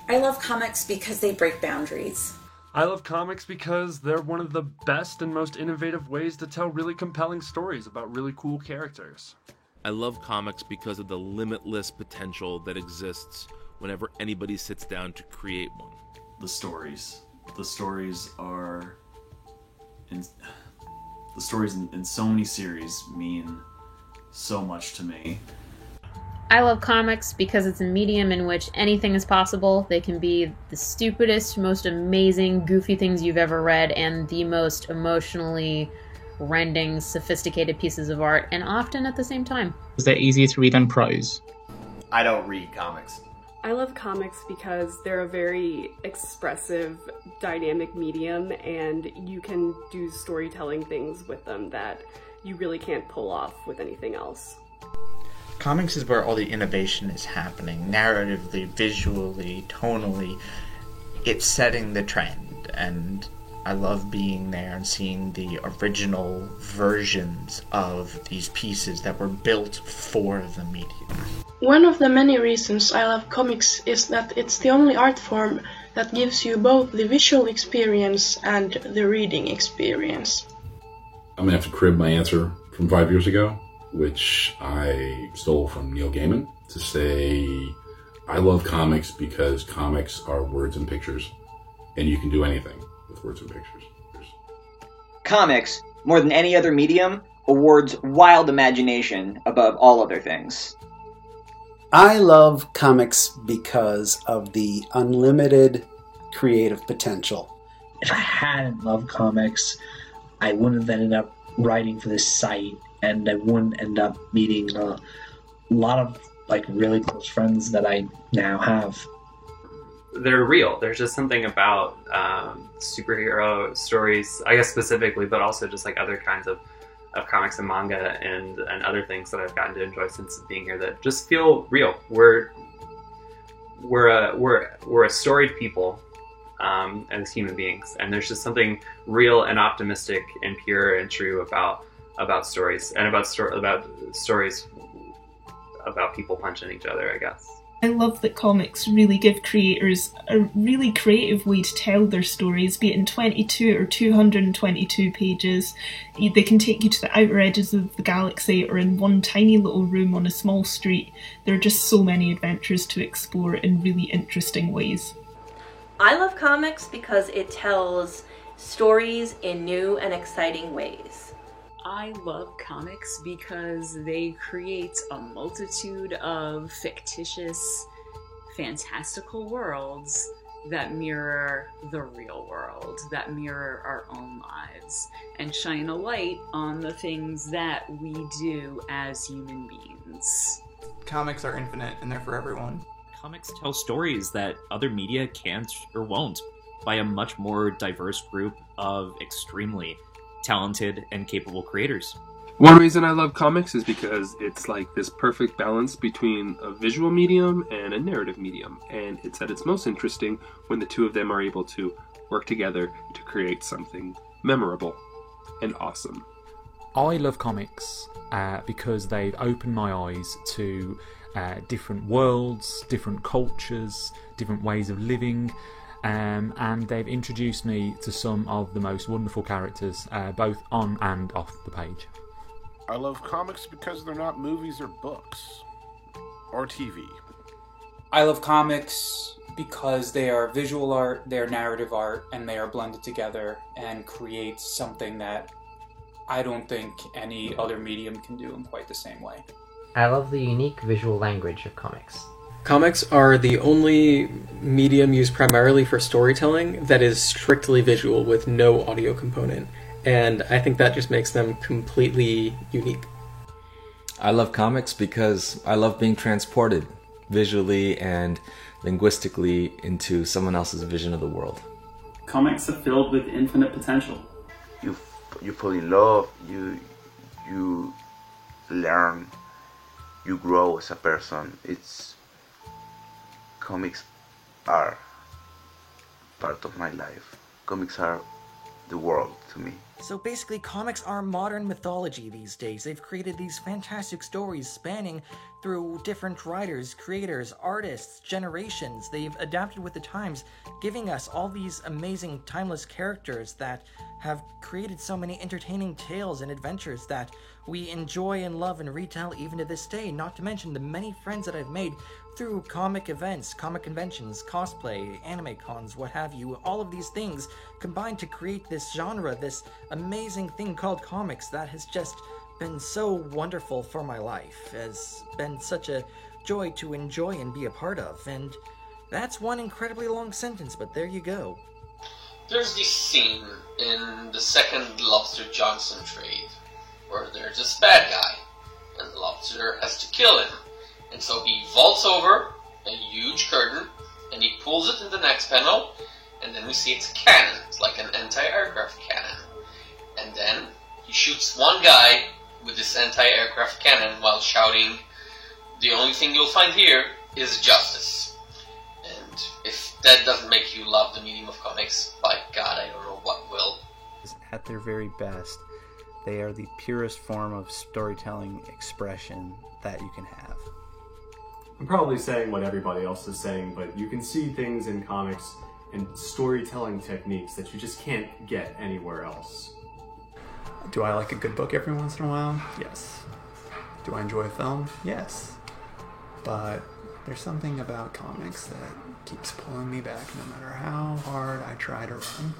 I love comics because they break boundaries. I love comics because they're one of the best and most innovative ways to tell really compelling stories about really cool characters. I love comics because of the limitless potential that exists whenever anybody sits down to create one. The stories. The stories are... In, the stories in so many series mean so much to me. I love comics because it's a medium in which anything is possible. They can be the stupidest, most amazing, goofy things you've ever read, and the most emotionally rending, sophisticated pieces of art, and often at the same time. They're easier to read than prose. I don't read comics. I love comics because they're a very expressive, dynamic medium, and you can do storytelling things with them that you really can't pull off with anything else. Comics is where all the innovation is happening, narratively, visually, tonally. It's setting the trend, and I love being there and seeing the original versions of these pieces that were built for the medium. One of the many reasons I love comics is that it's the only art form that gives you both the visual experience and the reading experience. I'm going to have to crib my answer from 5 years ago, which I stole from Neil Gaiman, to say I love comics because comics are words and pictures, and you can do anything with words and pictures. Comics, more than any other medium, awards wild imagination above all other things. I love comics because of the unlimited creative potential. If I hadn't loved comics, I wouldn't have ended up writing for this site, and I wouldn't end up meeting a lot of really close friends that I now have. They're real. There's just something about superhero stories, I guess specifically, but also just other kinds of comics and manga and other things that I've gotten to enjoy since being here that just feel real. We're a storied people as human beings, and there's just something real and optimistic and pure and true about stories and about stories about people punching each other, I guess. I love that comics really give creators a really creative way to tell their stories, be it in 22 or 222 pages. They can take you to the outer edges of the galaxy or in one tiny little room on a small street. There are just so many adventures to explore in really interesting ways. I love comics because it tells stories in new and exciting ways. I love comics because they create a multitude of fictitious, fantastical worlds that mirror the real world, that mirror our own lives, and shine a light on the things that we do as human beings. Comics are infinite and they're for everyone. Comics tell stories that other media can't or won't by a much more diverse group of extremely talented and capable creators. One reason I love comics is because it's like this perfect balance between a visual medium and a narrative medium, and it's at its most interesting when the two of them are able to work together to create something memorable and awesome. I love comics because they've opened my eyes to different worlds, different cultures, different ways of living, and they've introduced me to some of the most wonderful characters, both on and off the page. I love comics because they're not movies or books or TV. I love comics because they are visual art, they are narrative art, and they are blended together and create something that I don't think any other medium can do in quite the same way. I love the unique visual language of comics. Comics are the only medium used primarily for storytelling that is strictly visual with no audio component, and I think that just makes them completely unique. I love comics because I love being transported visually and linguistically into someone else's vision of the world. Comics are filled with infinite potential. You fall in love, you learn, you grow as a person. Comics are part of my life. Comics are the world to me. So basically, comics are modern mythology these days. They've created these fantastic stories spanning through different writers, creators, artists, generations. They've adapted with the times, giving us all these amazing, timeless characters that have created so many entertaining tales and adventures that we enjoy and love and retell even to this day, not to mention the many friends that I've made through comic events, comic conventions, cosplay, anime cons, what have you. All of these things combined to create this genre, this amazing thing called comics that has just been so wonderful for my life, has been such a joy to enjoy and be a part of. And that's one incredibly long sentence, but there you go. There's this scene in the second Lobster Johnson trade where there's this bad guy and the Lobster has to kill him. And so he vaults over a huge curtain and he pulls it in the next panel, and then we see it's a cannon. It's like an anti-aircraft cannon. And then he shoots one guy with this anti-aircraft cannon while shouting, "The only thing you'll find here is justice." And if that doesn't make you love the medium of comics, by God, I don't know what will. At their very best, they are the purest form of storytelling expression that you can have. I'm probably saying what everybody else is saying, but you can see things in comics and storytelling techniques that you just can't get anywhere else. Do I like a good book every once in a while? Yes. Do I enjoy a film? Yes. But there's something about comics that keeps pulling me back no matter how hard I try to run.